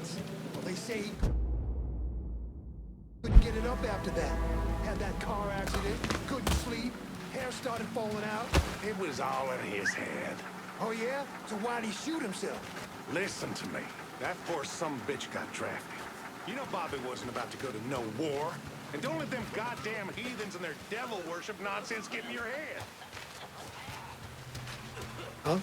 nuts. Well, they say he couldn't get it up after that. Had that car accident, couldn't sleep, hair started falling out. It was all in his head. Oh yeah? So why'd he shoot himself? Listen to me. That poor sumbitch got drafted. You know Bobby wasn't about to go to no war. And don't let them goddamn heathens and their devil worship nonsense get in your head. Huh?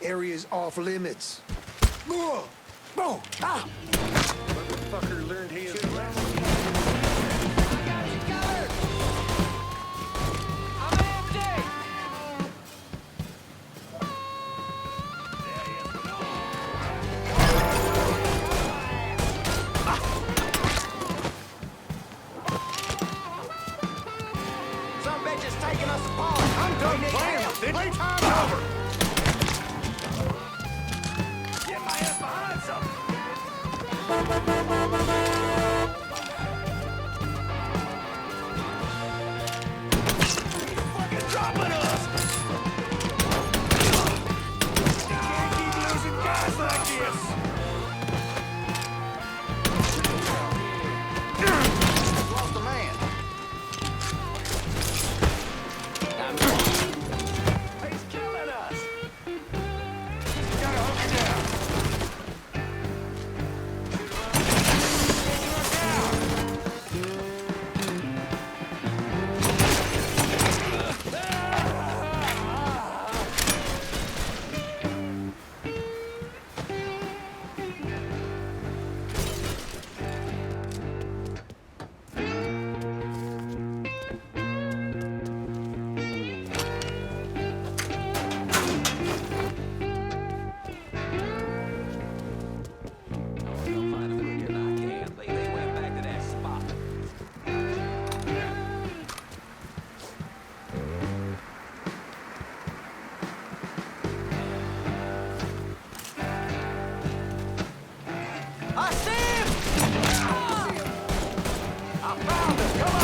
Area's off limits. Oh! Ah! Motherfucker learned his lesson. I got you covered! I'm empty! Some bitch is taking us apart! I'm done playing! Playtime's over! Get my ass behind something! Fucking dropping us! You can't keep losing guys like this! Lost a man. He's killing us! Gotta hook her down! I see him! I found him! Come on!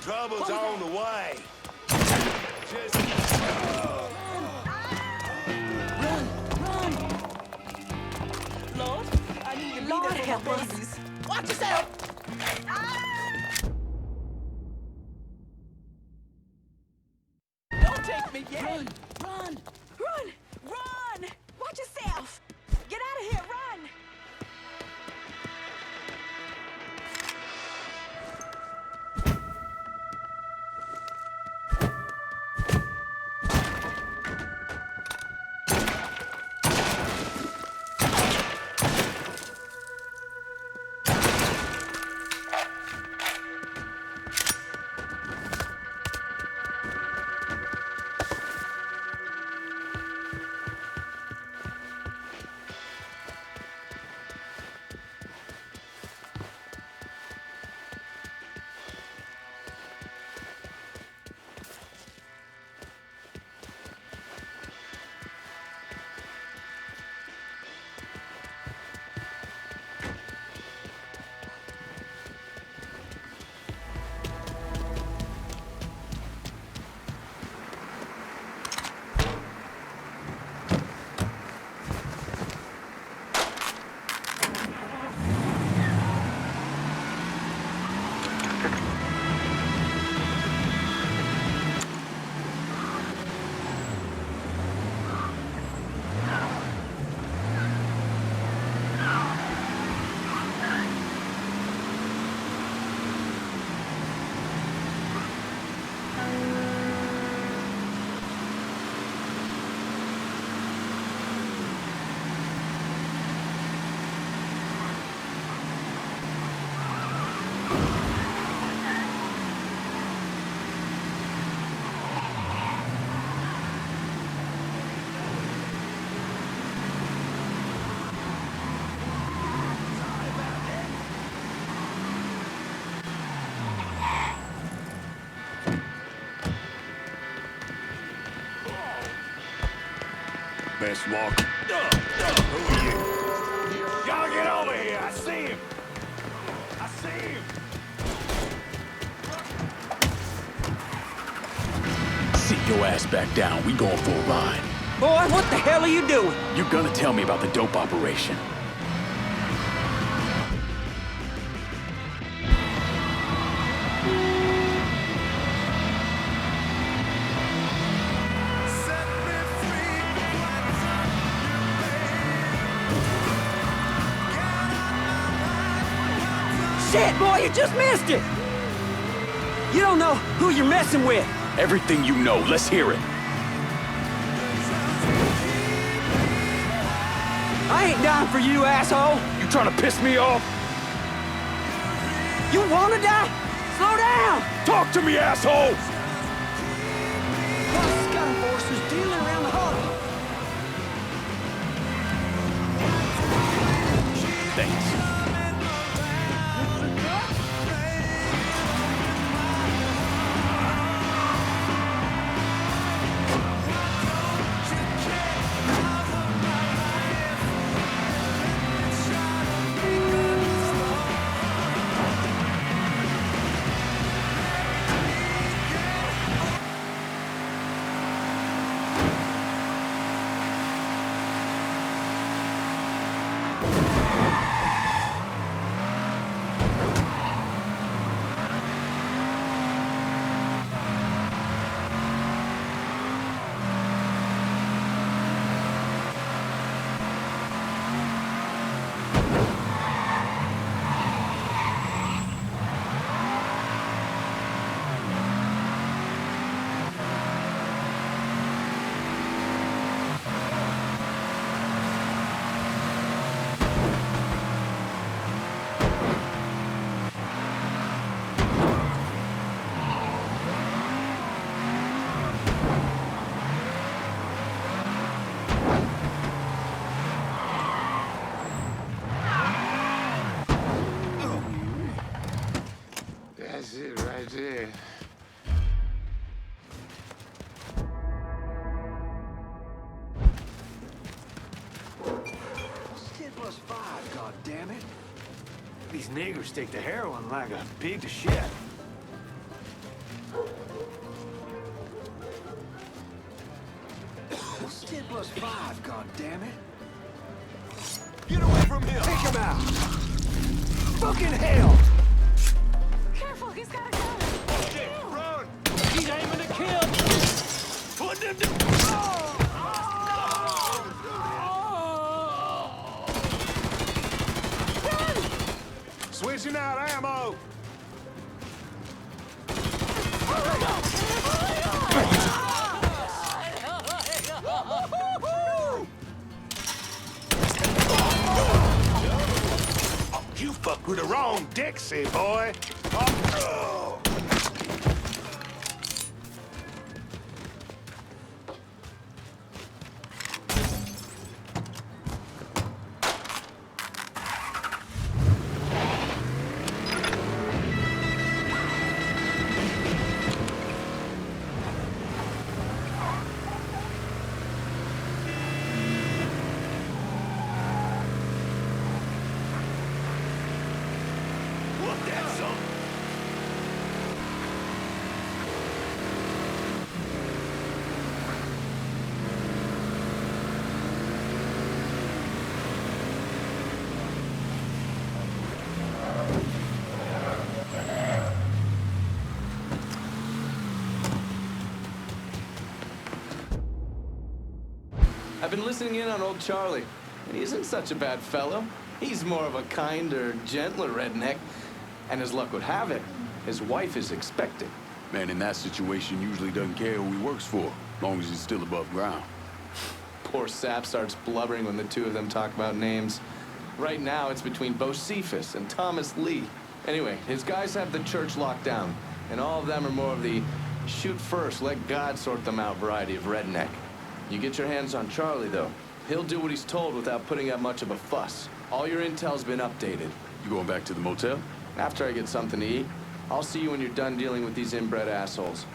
Trouble's on the way. Just... Lord, I need to be there for my babies. Watch yourself! Don't take me yet! Run! Run! Run! Run! Watch yourself! Get out of here! Run! best walk. Who are you? Y'all get over here! I see him! I see him! Sit your ass back down. We going for a ride. Boy, what the hell are you doing? You're gonna tell me about the dope operation. Shit, boy, you just missed it! You don't know who you're messing with. Everything you know, let's hear it. I ain't down for you, asshole. You trying to piss me off? You wanna die? Slow down! Talk to me, asshole! Scout enforcers dealing around the harbor. Thanks. That's it right there. +10 +5, God damn it! These niggers take the heroin like a pig to shit. +10 +5, God damn it! Get away from him! Take him out! Fucking hell! Careful, he's got a gun. Shit, run! He's aiming to kill! Put them down! Switching out ammo! You fuck with the wrong Dixie, boy! Oh. Look, that's some! I've been listening in on old Charlie, and he isn't such a bad fellow. He's more of a kinder, gentler redneck. And as luck would have it, his wife is expecting. Man in that situation usually doesn't care who he works for, as long as he's still above ground. Poor Sap starts blubbering when the two of them talk about names. Right now, it's between Bocephus and Thomas Lee. Anyway, his guys have the church locked down, and all of them are more of the shoot first, let God sort them out variety of redneck. You get your hands on Charlie, though. He'll do what he's told without putting up much of a fuss. All your intel's been updated. You going back to the motel? After I get something to eat, I'll see you when you're done dealing with these inbred assholes.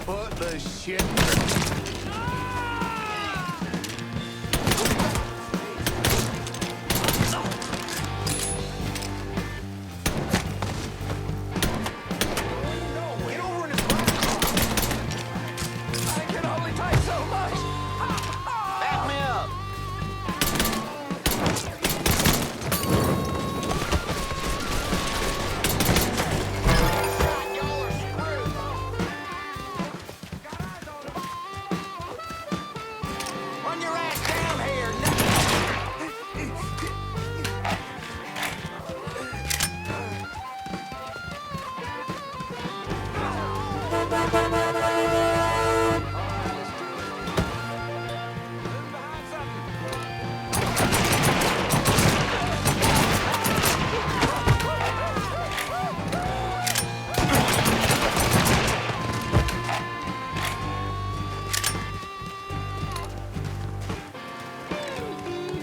What the shit? Get over in his back. I can only take so much. Back me up. Y'all are screwed. Run your ass down here.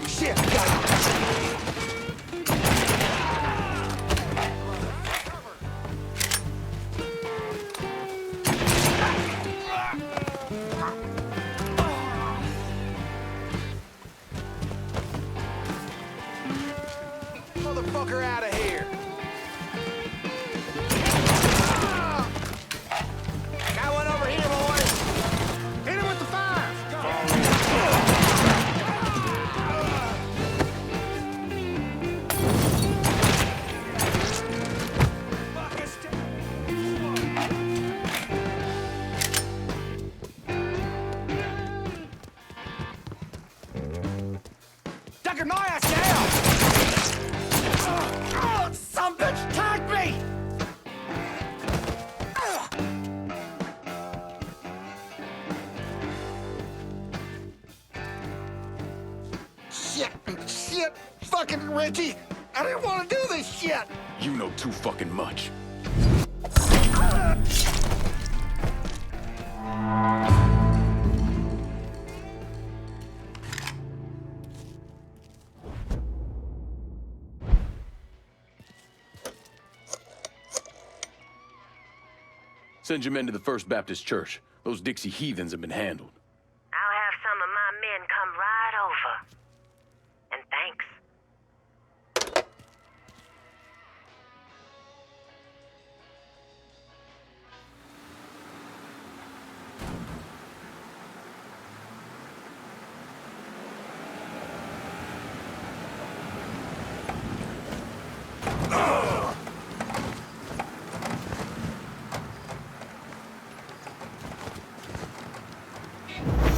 Shit, got it. Motherfucker out of here. Got one over here, boys. Hit him with the fire. Ducker, my ass down! Some bitch tagged me! Shit! Fucking Ritchie! I didn't want to do this shit! You know too fucking much. Send your men to the First Baptist Church. Those Dixie heathens have been handled. I'll have some of my men come right over. And thanks.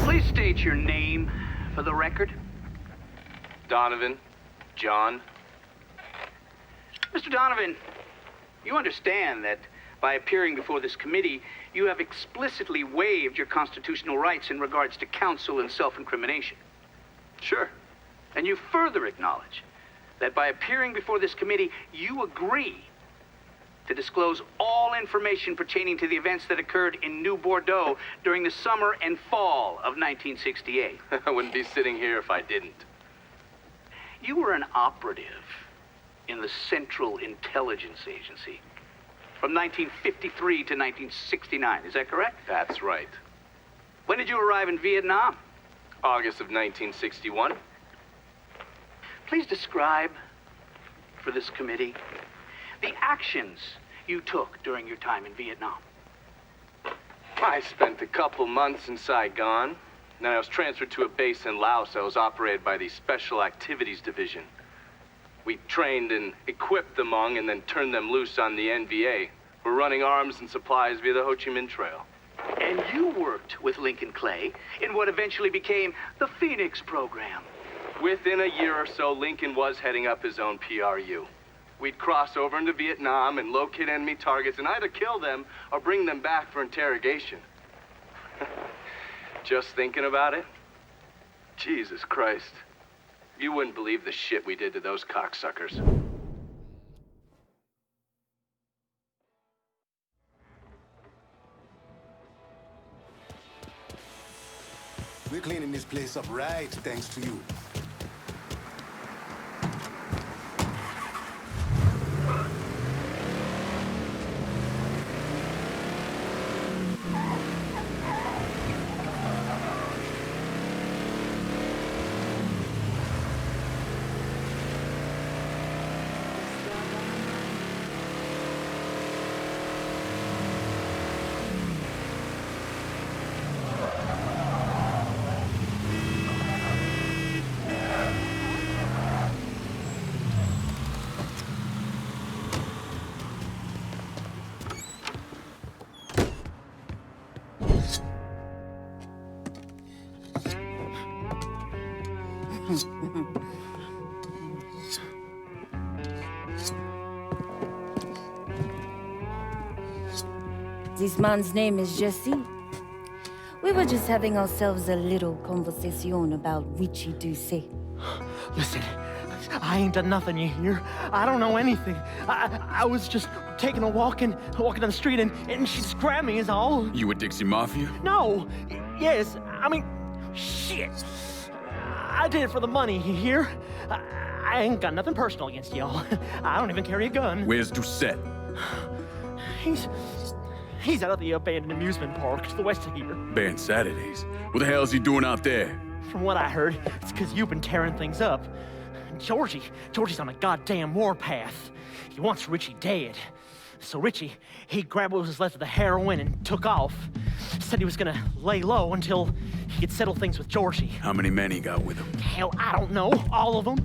Please state your name for the record. Donovan, John. Mr. Donovan, you understand that by appearing before this committee, you have explicitly waived your constitutional rights in regards to counsel and self-incrimination. Sure. And you further acknowledge that by appearing before this committee, you agree to disclose all information pertaining to the events that occurred in New Bordeaux during the summer and fall of 1968. I wouldn't be sitting here if I didn't. You were an operative in the Central Intelligence Agency from 1953 to 1969. Is that correct? That's right. When did you arrive in Vietnam? August of 1961. Please describe for this committee the actions you took during your time in Vietnam. I spent a couple months in Saigon. Then I was transferred to a base in Laos that was operated by the Special Activities Division. We trained and equipped the Hmong and then turned them loose on the NVA. We're running arms and supplies via the Ho Chi Minh Trail. And you worked with Lincoln Clay in what eventually became the Phoenix program. Within a year or so, Lincoln was heading up his own PRU. We'd cross over into Vietnam and locate enemy targets and either kill them or bring them back for interrogation. Just thinking about it? Jesus Christ. You wouldn't believe the shit we did to those cocksuckers. We're cleaning this place up right, thanks to you. This man's name is Jesse. We were just having ourselves a little conversation about Ritchie Doucet. Listen, I ain't done nothing, you hear? I don't know anything. I was just taking a walking down the street, and she just grabbed me is all. You with Dixie Mafia? No. Yes, I mean, shit. I did it for the money, you hear? I ain't got nothing personal against y'all. I don't even carry a gun. Where's Doucet? He's out at the abandoned amusement park to the west of here. Banned Saturdays. What the hell is he doing out there? From what I heard, it's because you've been tearing things up. Georgie's on a goddamn warpath. He wants Ritchie dead. So Ritchie, he grabbed what was left of the heroin and took off. Said he was gonna lay low until he could settle things with Georgie. How many men he got with him? Hell, I don't know. All of them.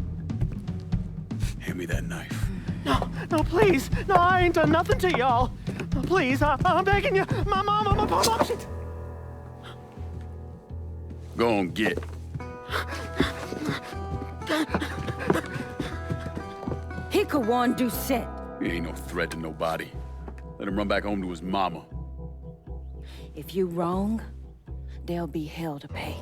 Hand me that knife. No, please. No, I ain't done nothing to y'all. No, please, I'm begging you. My mom, shit. Go on, get. He could warn Doucet. He ain't no threat to nobody. Let him run back home to his mama. If you wrong, there'll be hell to pay.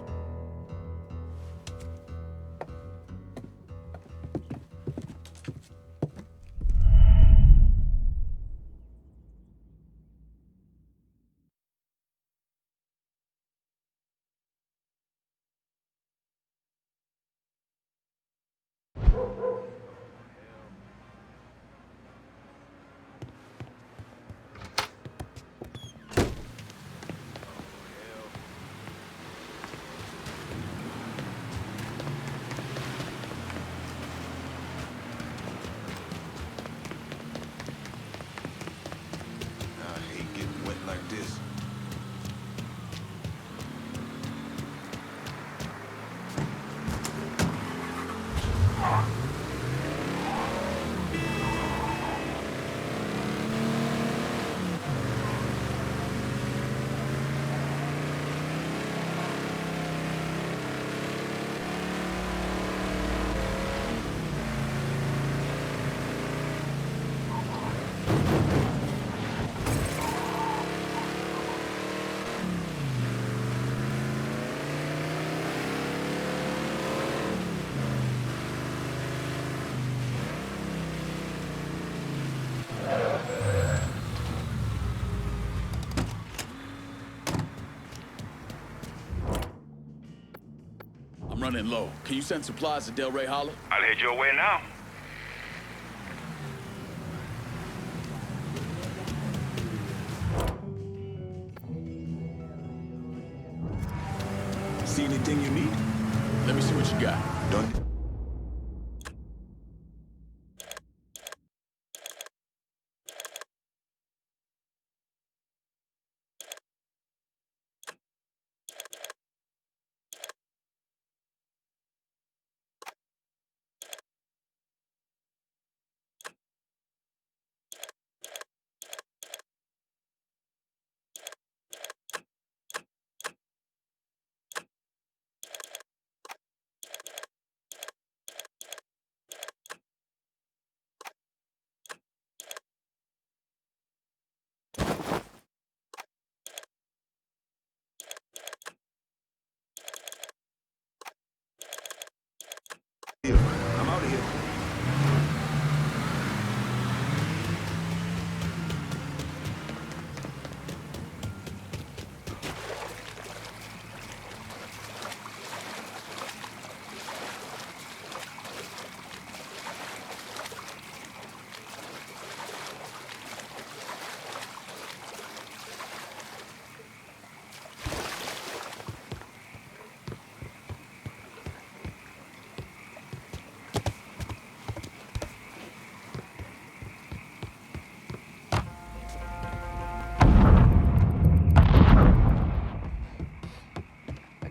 Running low. Can you send supplies to Delray Hollow? I'll head your way now. See anything you need? Let me see what you got. Done. I'm out of here.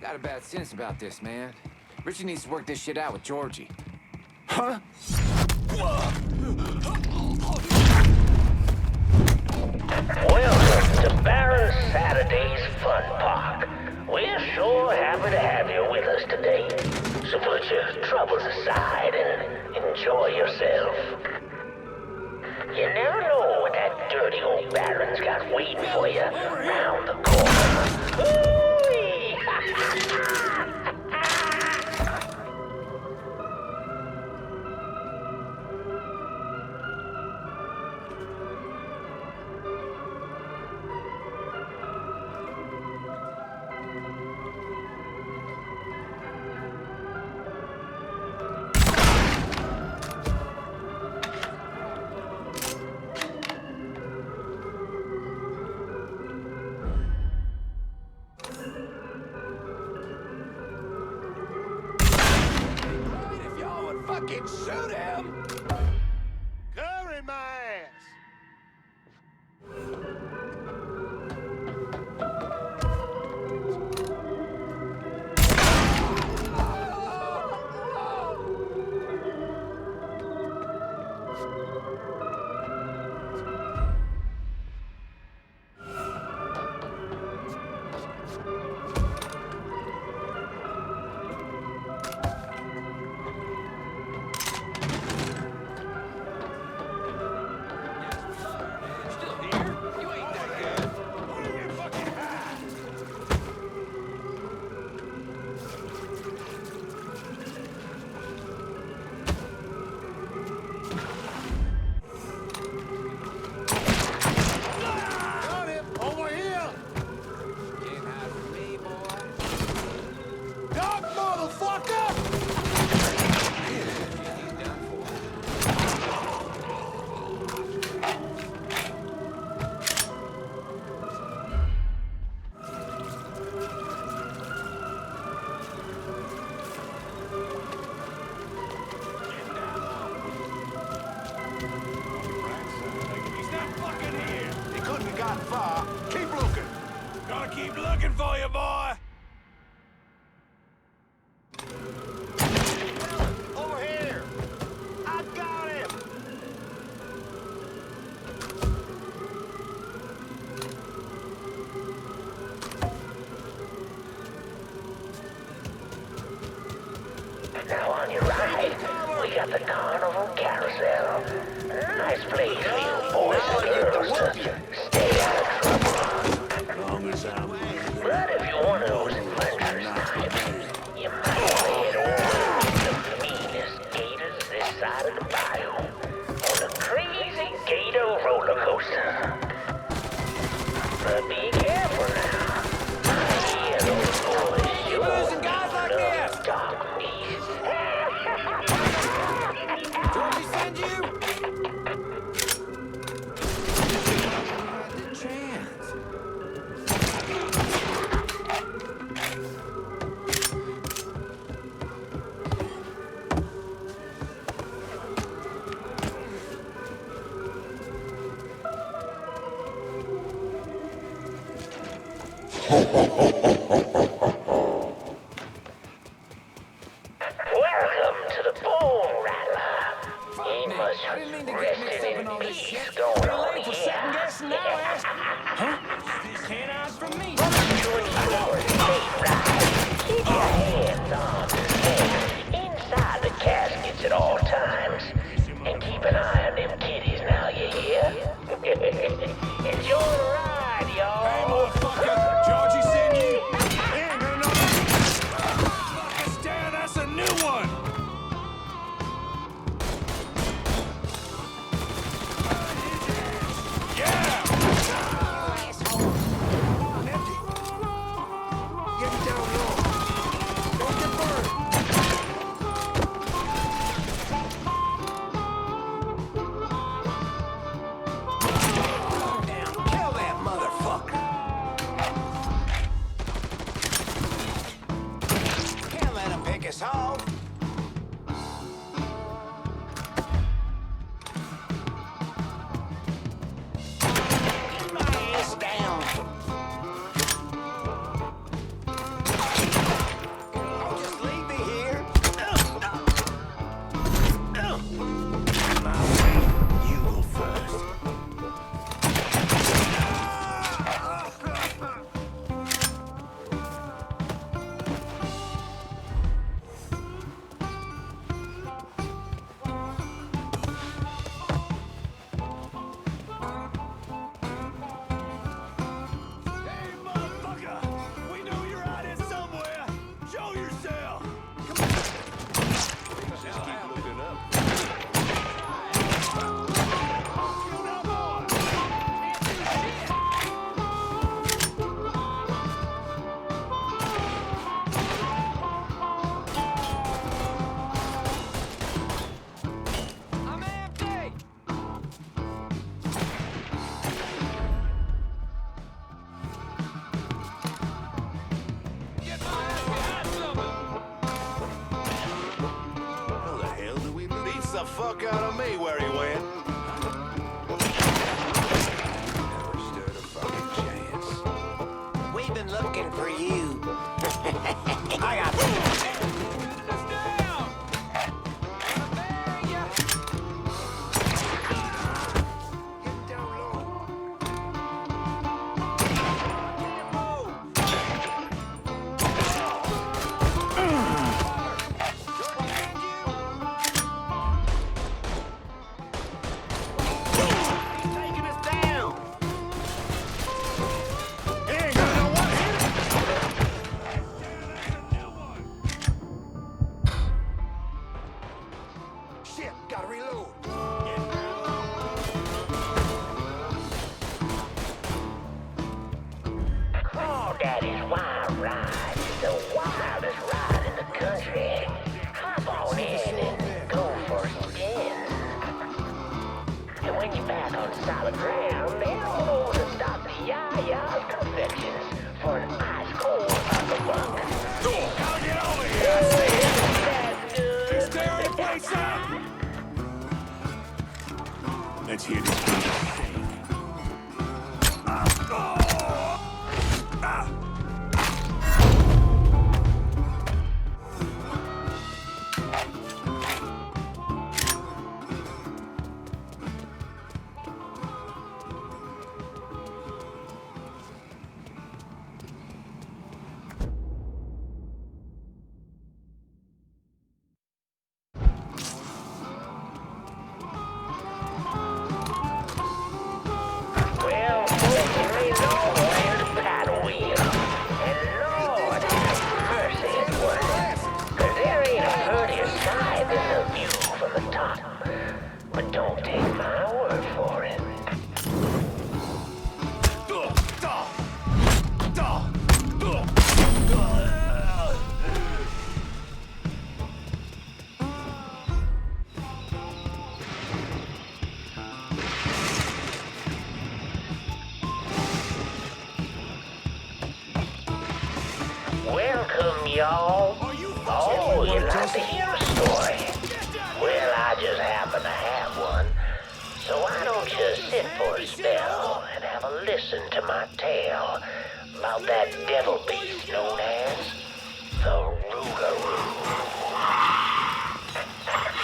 Got a bad sense about this, man. Richie needs to work this shit out with Georgie. Huh? Welcome to Baron Saturday's Fun Park. We're sure happy to have you with us today. So put your troubles aside and enjoy yourself. You never know what that dirty old Baron's got waiting for you around the corner. Ooh-wee! Fucking shoot him! Covering my ass! Keep looking for you, boy! Over here! I got him! Now on your right, we got the Carnival Carousel. Nice place for you boys and girls to stay out of trouble. But if you want those adventurous times, you might head over to the meanest gators this side of the bayou on a crazy gator roller coaster. But be careful now. I hear those boys sure love dark beasts. Georgie send you? The chance. Welcome to the Bone Rattler. Ain't much resting in peace going on here. Canines from me! Keep your hands on the things inside the caskets at all times. And keep an eye on them kitties now, you hear? Enjoy the ride, y'all. Hey, motherfucker! Georgie send you? Fucking stare, that's a new one! Get down low. Ask the fuck out of me where he went. Never stood a fucking chance. We've been looking for you. I got Shit, gotta reload. Crawdaddy's Wild Ride is the wildest ride in the country. Hop on in and go for a spin. And when you're back on solid ground, head on over to Dr. Yaya's Confections for an ice cold buck. Gotta get over here, I see it. He's tearing the place up. Let's hear this thing. Well, there ain't nowhere to paddle wheel. And Lord have mercy it was. 'Cause there ain't a prettier sight than the view from the top. But don't take my word for it. Welcome, y'all. Oh, you like to hear a story? Well, I just happen to have one. So why don't you sit for a spell and have a listen to my tale about that devil beast known as the Rougarou.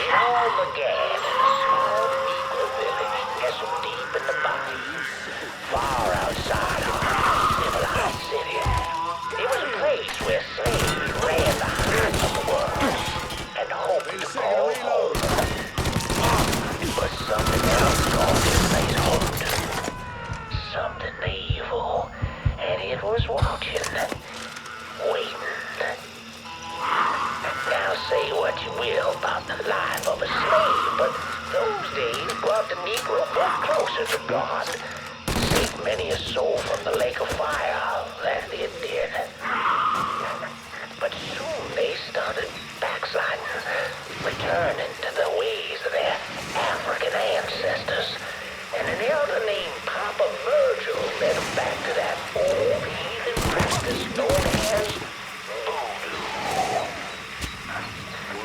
It all began in a small Negro village nestled deep in the bayou, far outside our civilized city. It was a place where slaves ran the hearts of the world and hoped to call home. But something else called this place home to. Something evil. And it was watching. Waiting. Now say what you will about the life of a slave, but those days brought the Negro much closer to God. Saved many a soul from the lake of fire, that it did. But soon they started backsliding, returning to the ways of their African ancestors. And an elder named Papa Virgil led them back to that old heathen practice known as voodoo.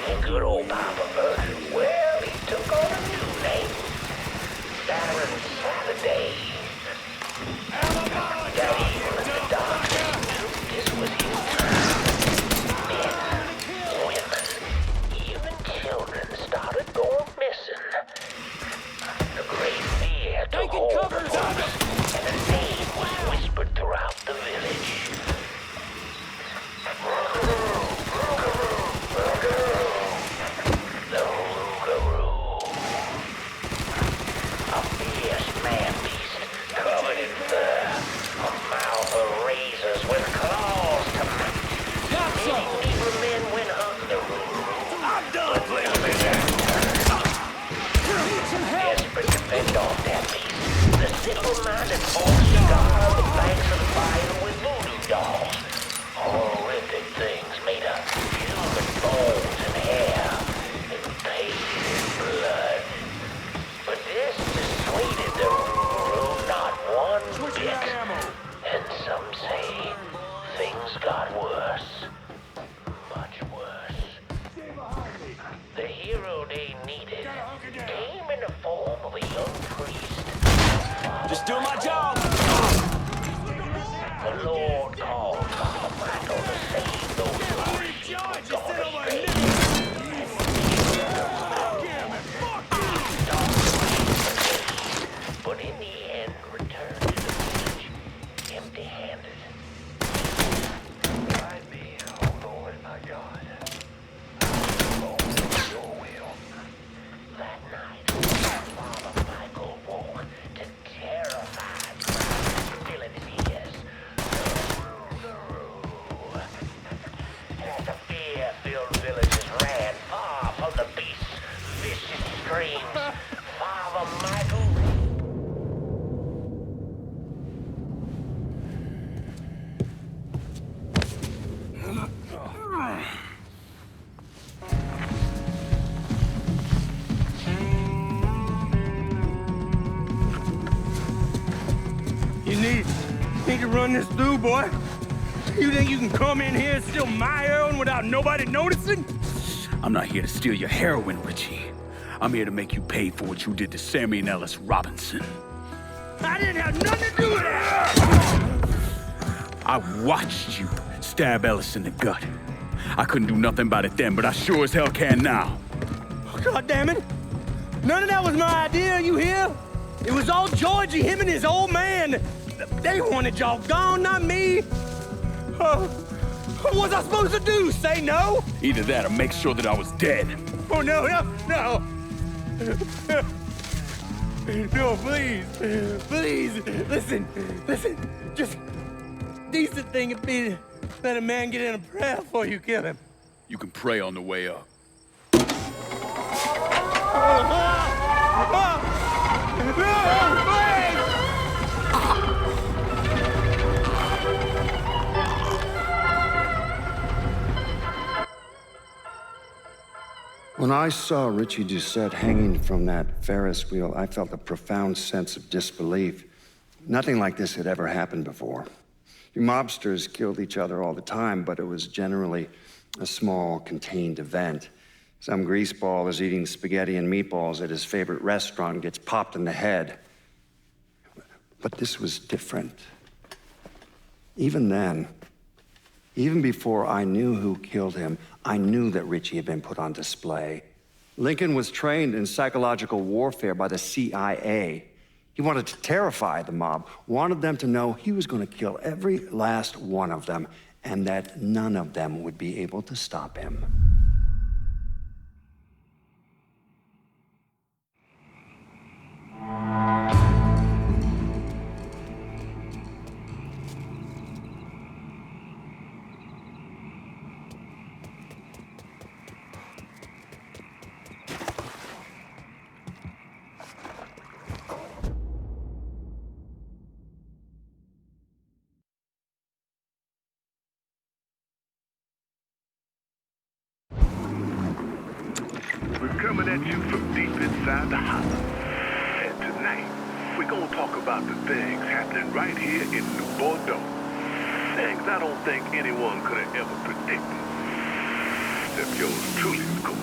And good old Papa Virgil, well, he took on a new name. Baron Saturday. That evil in the dark, this was his time. Men, women, even children started going missing. The great fear took hold of us, and a name was whispered throughout the village. The Rougarou. A fierce man-beast covered in fur, a mouth of razors with claws to match. Many Negro men went hunting the Rougarou. I'm done playing with that. Desperate to fend off that beast, the simple-minded folks scarred the banks of the bayou with voodoo dolls. Horrific things made of human bones and hair, and painted blood. But this dissuaded the Rougarou not one bit. And some say things got worse. Much worse. The hero hero they needed came in the form of a young priest. Just doing my job. The Lord called Father Michael to save those lost sheep of God's faith. But in the end, returned to the village empty-handed. Guide me, oh Lord my God. Your will. That night, Father Michael woke to terrified villainies. As the fear-filled villagers ran far from the beast's vicious screams, Father Michael. You need to run this through, boy. You think you can come in here and steal my heroin without nobody noticing? I'm not here to steal your heroin, Ritchie. I'm here to make you pay for what you did to Sammy and Ellis Robinson. I didn't have nothing to do with that! I watched you stab Ellis in the gut. I couldn't do nothing about it then, but I sure as hell can now. God damn it! None of that was my idea, you hear? It was all Georgie, him and his old man. They wanted y'all gone, not me. What was I supposed to do? Say no? Either that or make sure that I was dead. Oh, no. No, please. Please, listen. Just decent thing would be to let a man get in a prayer before you kill him. You can pray on the way up. When I saw Ritchie Doucet hanging from that Ferris wheel, I felt a profound sense of disbelief. Nothing like this had ever happened before. You mobsters killed each other all the time, but it was generally a small, contained event. Some greaseball is eating spaghetti and meatballs at his favorite restaurant and gets popped in the head. But this was different. Even then, even before I knew who killed him, I knew that Ritchie had been put on display. Lincoln was trained in psychological warfare by the CIA. He wanted to terrify the mob, wanted them to know he was going to kill every last one of them, and that none of them would be able to stop him. Coming at you from deep inside the hollow. And tonight, we're gonna talk about the things happening right here in New Bordeaux. Things I don't think anyone could have ever predicted. Except yours truly, of course.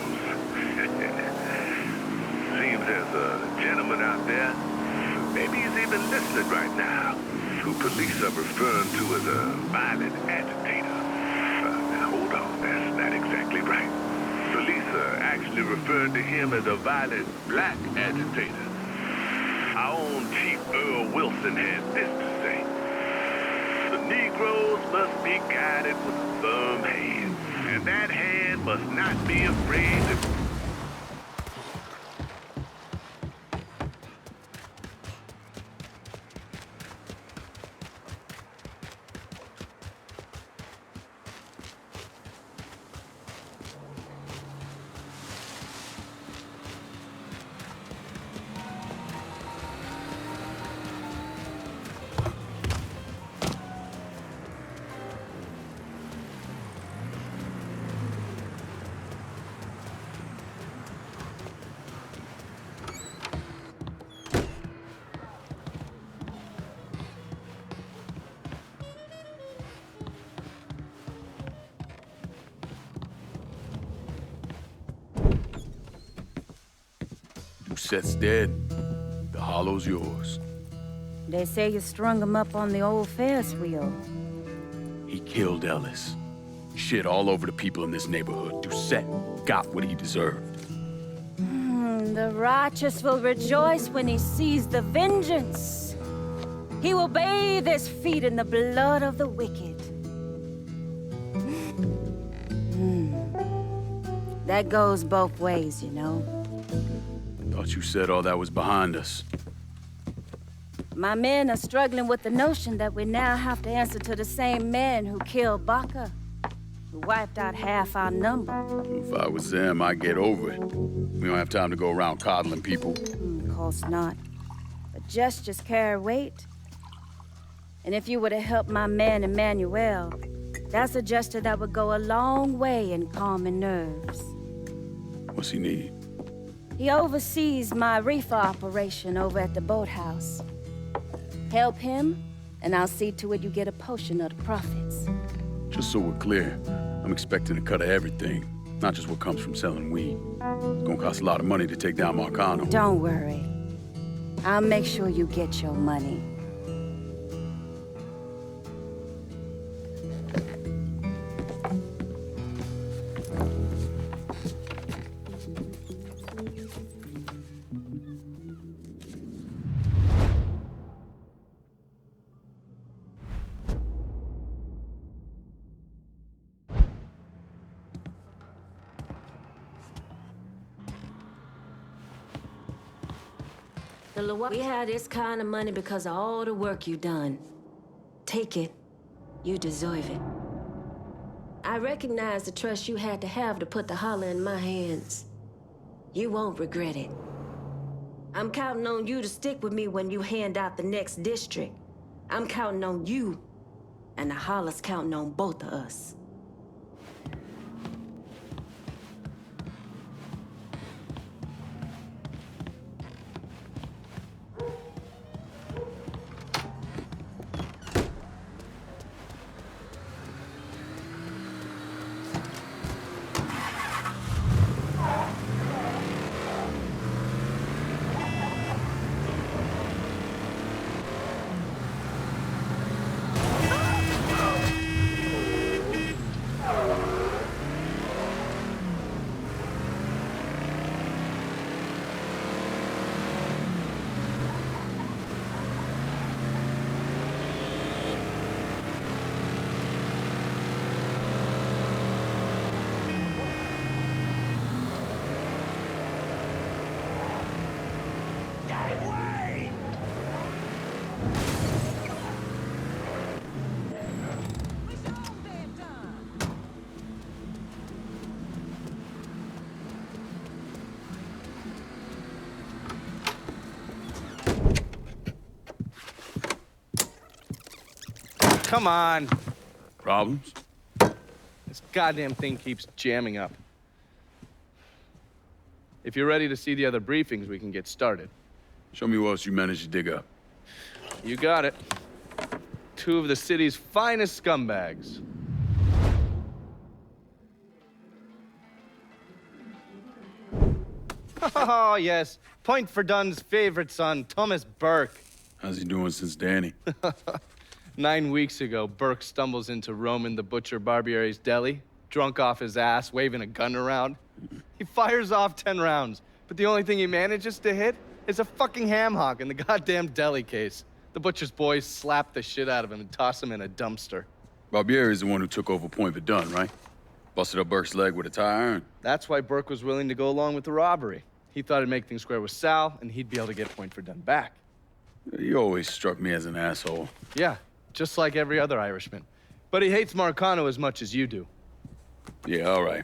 Seems there's a gentleman out there, maybe he's even listening right now, who police are referring to as a violent agitator. Now hold on, that's not exactly right. Police are actually referring to him as a violent black agitator. Our own Chief Earl Wilson has this to say. The Negroes must be guided with a firm hand, and that hand must not be afraid to... Doucet's dead. The hollow's yours. They say you strung him up on the old Ferris wheel. He killed Ellis. Shit all over the people in this neighborhood. Doucet got what he deserved. The righteous will rejoice when he sees the vengeance. He will bathe his feet in the blood of the wicked. That goes both ways, you know. Thought you said all that was behind us. My men are struggling with the notion that we now have to answer to the same man who killed Baca, who wiped out half our number. If I was them, I'd get over it. We don't have time to go around coddling people. Of course not. But gestures carry weight. And if you were to help my man Emmanuel, that's a gesture that would go a long way in calming nerves. What's he need? He oversees my reefer operation over at the boathouse. Help him, and I'll see to it you get a portion of the profits. Just so we're clear, I'm expecting a cut of everything, not just what comes from selling weed. It's gonna cost a lot of money to take down Marcano. Don't worry. I'll make sure you get your money. We had this kind of money because of all the work you done. Take it. You deserve it. I recognize the trust you had to have to put the holler in my hands. You won't regret it. I'm counting on you to stick with me when you hand out the next district. I'm counting on you, and the holler's counting on both of us. Come on. Problems? This goddamn thing keeps jamming up. If you're ready to see the other briefings, we can get started. Show me what else you managed to dig up. You got it. 2 of the city's finest scumbags. Oh, yes. Point for Dunn's favorite son, Thomas Burke. How's he doing since Danny? 9 weeks ago, Burke stumbles into Roman the Butcher Barbiere's deli, drunk off his ass, waving a gun around. He fires off 10 rounds, but the only thing he manages to hit is a fucking ham hock in the goddamn deli case. The butcher's boys slap the shit out of him and toss him in a dumpster. Barbieri is the one who took over Point Verdun, right? Busted up Burke's leg with a tire iron. That's why Burke was willing to go along with the robbery. He thought it'd make things square with Sal, and he'd be able to get Point Verdun back. You always struck me as an asshole. Yeah, just like every other Irishman. But he hates Marcano as much as you do. Yeah, all right.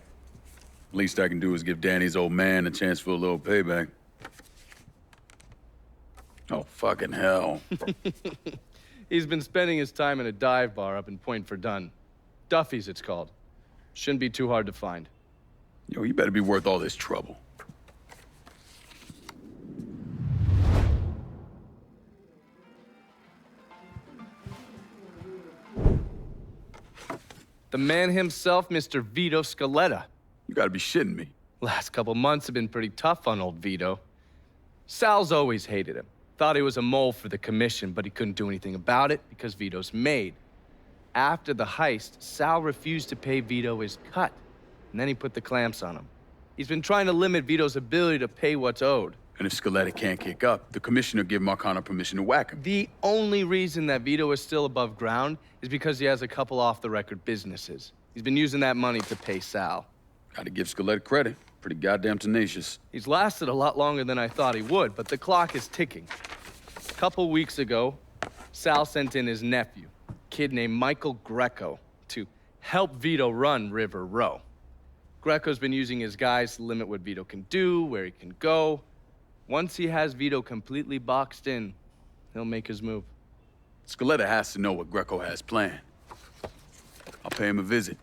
Least I can do is give Danny's old man a chance for a little payback. Oh, fucking hell. He's been spending his time in a dive bar up in Point Verdun. Duffy's, it's called. Shouldn't be too hard to find. Yo, you better be worth all this trouble. The man himself, Mr. Vito Scaletta. You gotta be shitting me. Last couple months have been pretty tough on old Vito. Sal's always hated him. Thought he was a mole for the commission, but he couldn't do anything about it because Vito's made. After the heist, Sal refused to pay Vito his cut, and then he put the clamps on him. He's been trying to limit Vito's ability to pay what's owed. And if Scaletta can't kick up, the commissioner give Marcano permission to whack him. The only reason that Vito is still above ground is because he has a couple off-the-record businesses. He's been using that money to pay Sal. Gotta give Scaletta credit. Pretty goddamn tenacious. He's lasted a lot longer than I thought he would, but the clock is ticking. A couple weeks ago, Sal sent in his nephew, a kid named Michael Greco, to help Vito run River Row. Greco's been using his guys to limit what Vito can do, where he can go. Once he has Vito completely boxed in, he'll make his move. Scaletta has to know what Greco has planned. I'll pay him a visit.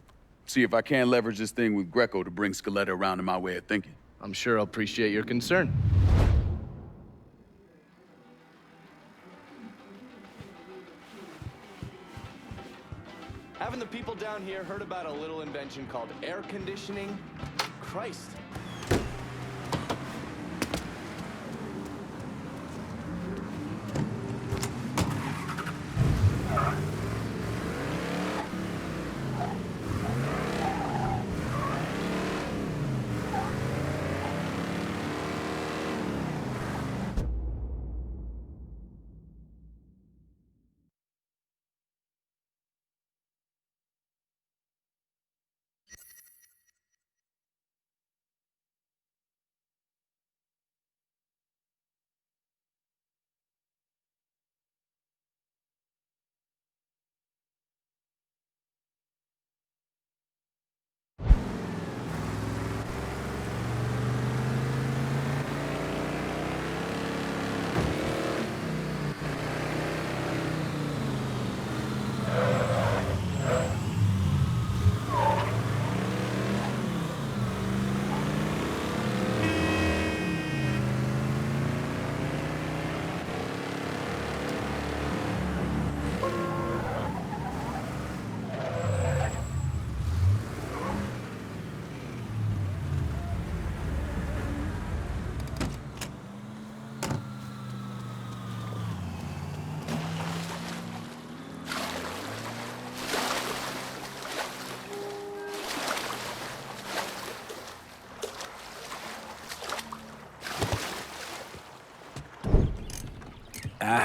See if I can't leverage this thing with Greco to bring Scaletta around to my way of thinking. I'm sure he'll appreciate your concern. Haven't the people down here heard about a little invention called air conditioning? Christ.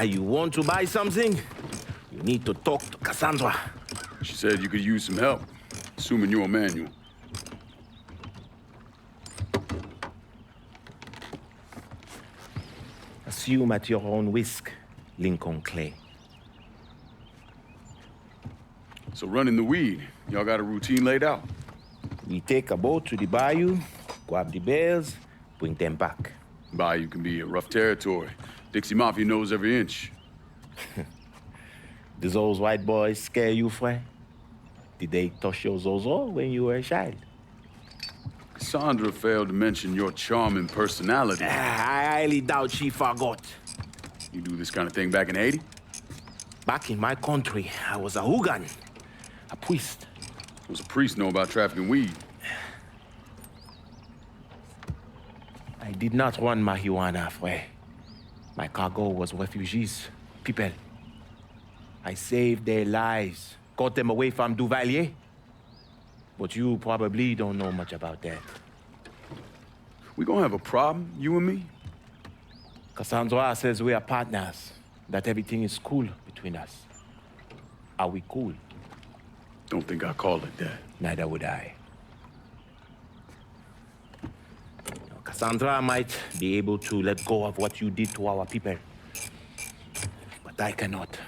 You want to buy something? You need to talk to Cassandra. She said you could use some help, assuming you're Emmanuel. Assume at your own risk, Lincoln Clay. So running the weed, y'all got a routine laid out? We take a boat to the bayou, grab the bears, bring them back. Bayou can be a rough territory. Dixie Mafia knows every inch. Do those white boys scare you, Fred? Did they touch your zozo when you were a child? Cassandra failed to mention your charming personality. I highly doubt she forgot. You do this kind of thing back in Haiti? Back in my country, I was a hooligan, a priest. Does a priest know about trafficking weed? I did not run marijuana, Fred. My cargo was refugees, people. I saved their lives, got them away from Duvalier. But you probably don't know much about that. We gonna have a problem, you and me? Cassandra says we are partners, that everything is cool between us. Are we cool? Don't think I call it that. Neither would I. Cassandra might be able to let go of what you did to our people. But I cannot.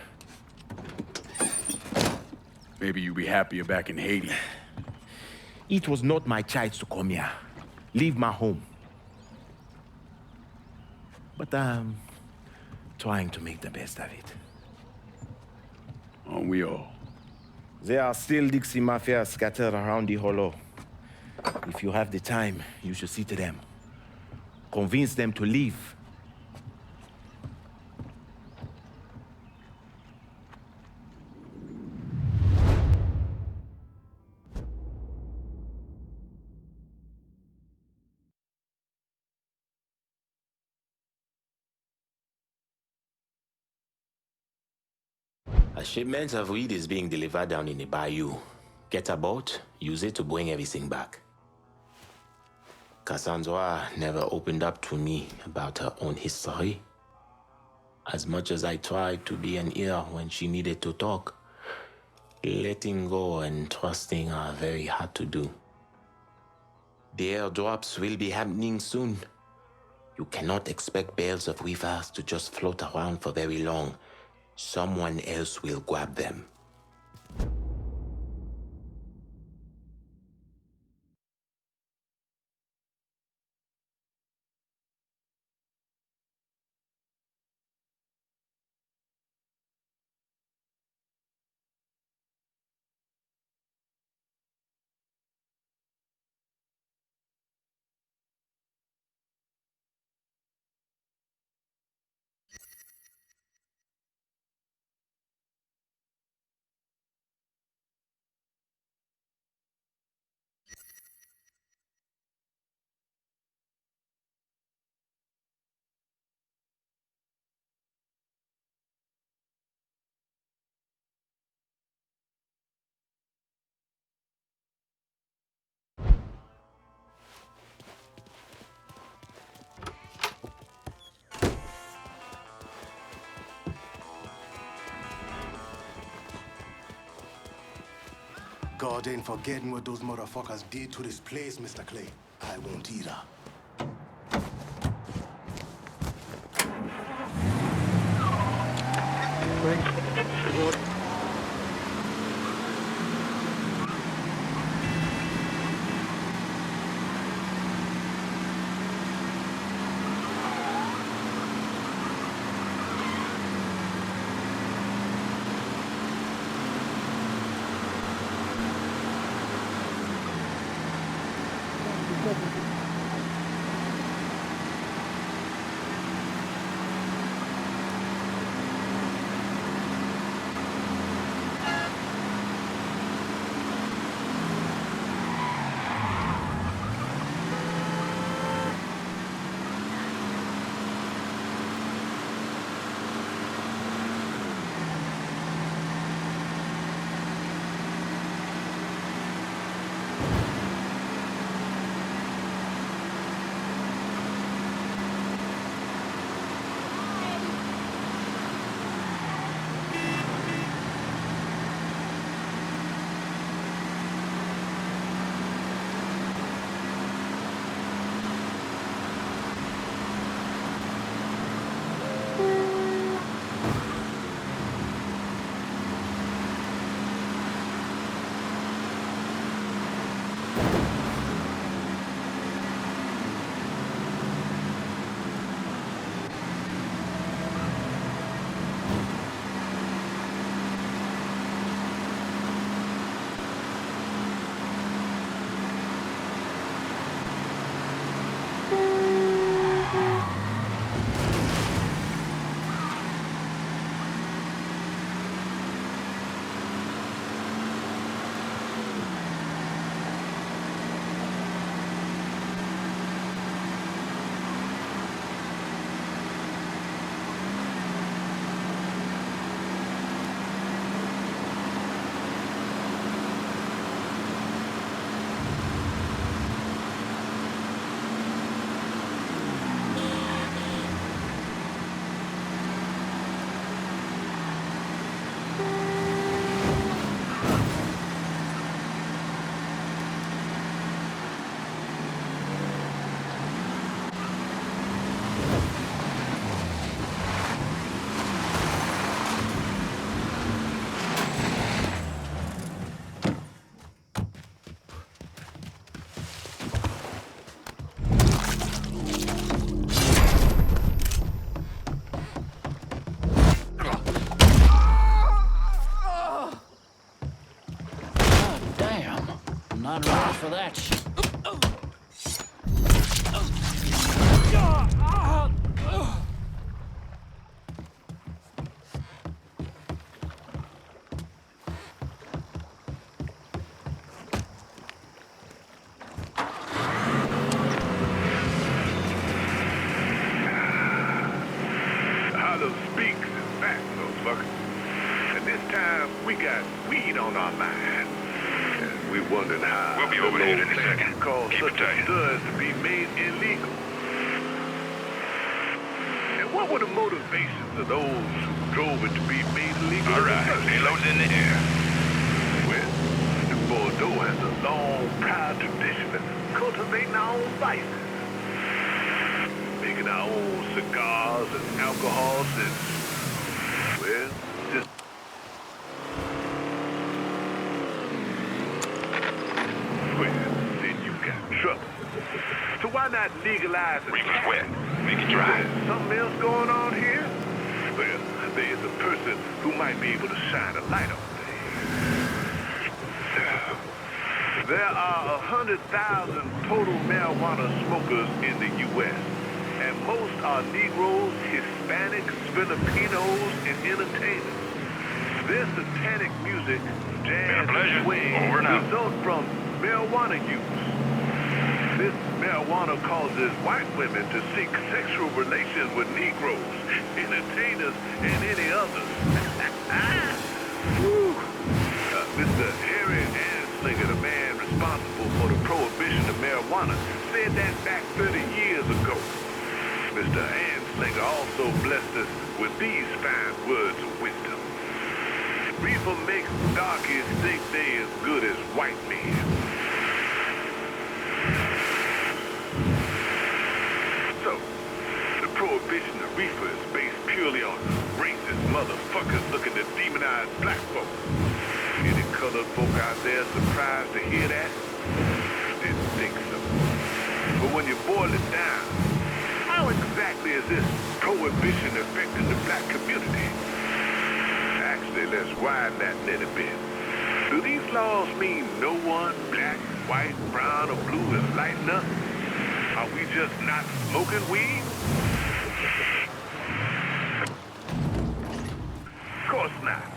Maybe you'd be happier back in Haiti. It was not my choice to come here. Leave my home. But I'm trying to make the best of it. Aren't we all? There are still Dixie Mafia scattered around the hollow. If you have the time, you should see to them. Convince them to leave. A shipment of weed is being delivered down in the bayou. Get a boat, use it to bring everything back. Cassandra never opened up to me about her own history. As much as I tried to be an ear when she needed to talk, letting go and trusting are very hard to do. The airdrops will be happening soon. You cannot expect bales of weavers to just float around for very long. Someone else will grab them. God ain't forgetting what those motherfuckers did to this place, Mr. Clay. I won't either. Not ready for that shit. Hollow speaks is back, motherfucker. And this wondering how We'll be over here in a second. Cause Keep such it tight. a stud to be made illegal. And what were the motivations of those who drove it to be made illegal? All right, payload's in the air. Well, New Bordeaux has a long, proud tradition of cultivating our own vices. Making our own cigars and alcohol since, well, just... Well, then you got trouble. So why not legalize it? Reefer's wet. Make it dry. There's something else going on here? Well, there's a person who might be able to shine a light on things. There are 100,000 total marijuana smokers in the U.S., and most are Negroes, Hispanics, Filipinos, and entertainers. Their satanic music, jazz, and swing result from marijuana use. This marijuana causes white women to seek sexual relations with Negroes, entertainers, and any others. Mr. Harry Anslinger, the man responsible for the prohibition of marijuana, said that back 30 years ago. Mr. Anslinger also blessed us with these fine words of wisdom. Reefer makes darkies think they as good as white men. So, the prohibition of reefer is based purely on racist motherfuckers looking to demonize black folks. Any colored folk out there surprised to hear that? Didn't think so. But when you boil it down, how exactly is this prohibition affecting the black community? Actually, let's widen that net a bit. Do these laws mean no one, black, white, brown, or blue, is lighting up? Are we just not smoking weed? Of course not.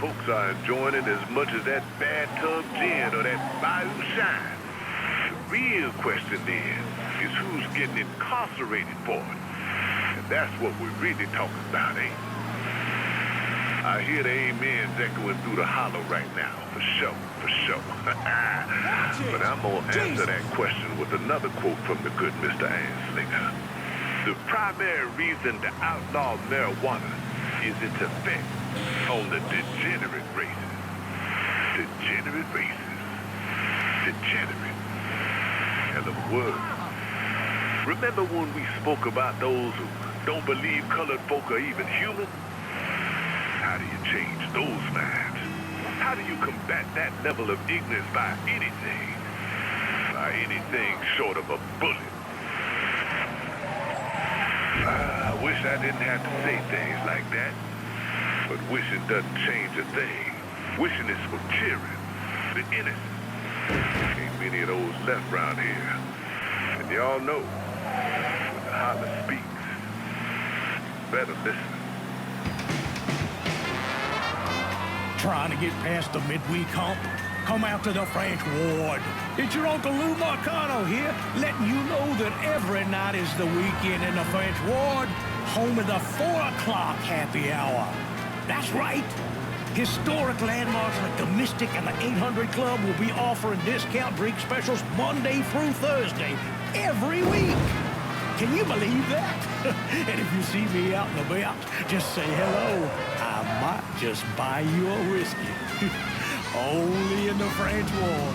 Folks are enjoying it as much as that bathtub gin or that Bayou Shine. The real question then is who's getting incarcerated for it. And that's what we're really talking about, ain't it? I hear the amens echoing through the hollow right now, for sure, for sure. But I'm gonna answer that question with another quote from the good Mr. Anslinger. The primary reason to outlaw marijuana is its effect on the degenerate races. Degenerate races. Degenerate. Hell of a word. Remember when we spoke about those who don't believe colored folk are even human? How do you change those minds? How do you combat that level of ignorance by anything? By anything short of a bullet. I wish I didn't have to say things like that. But wishing doesn't change a thing. Wishing is for children, the innocent. Ain't many of those left around here. And y'all know, when the holler speaks, better listen. Trying to get past the midweek hump? Come out to the French Ward. It's your Uncle Lou Marcano here, letting you know that every night is the weekend in the French Ward, home of the 4 o'clock happy hour. That's right. Historic landmarks like the Mystic and the 800 Club will be offering discount drink specials Monday through Thursday, every week. Can you believe that? And if you see me out and about, just say hello. I might just buy you a whiskey. Only in the French Ward.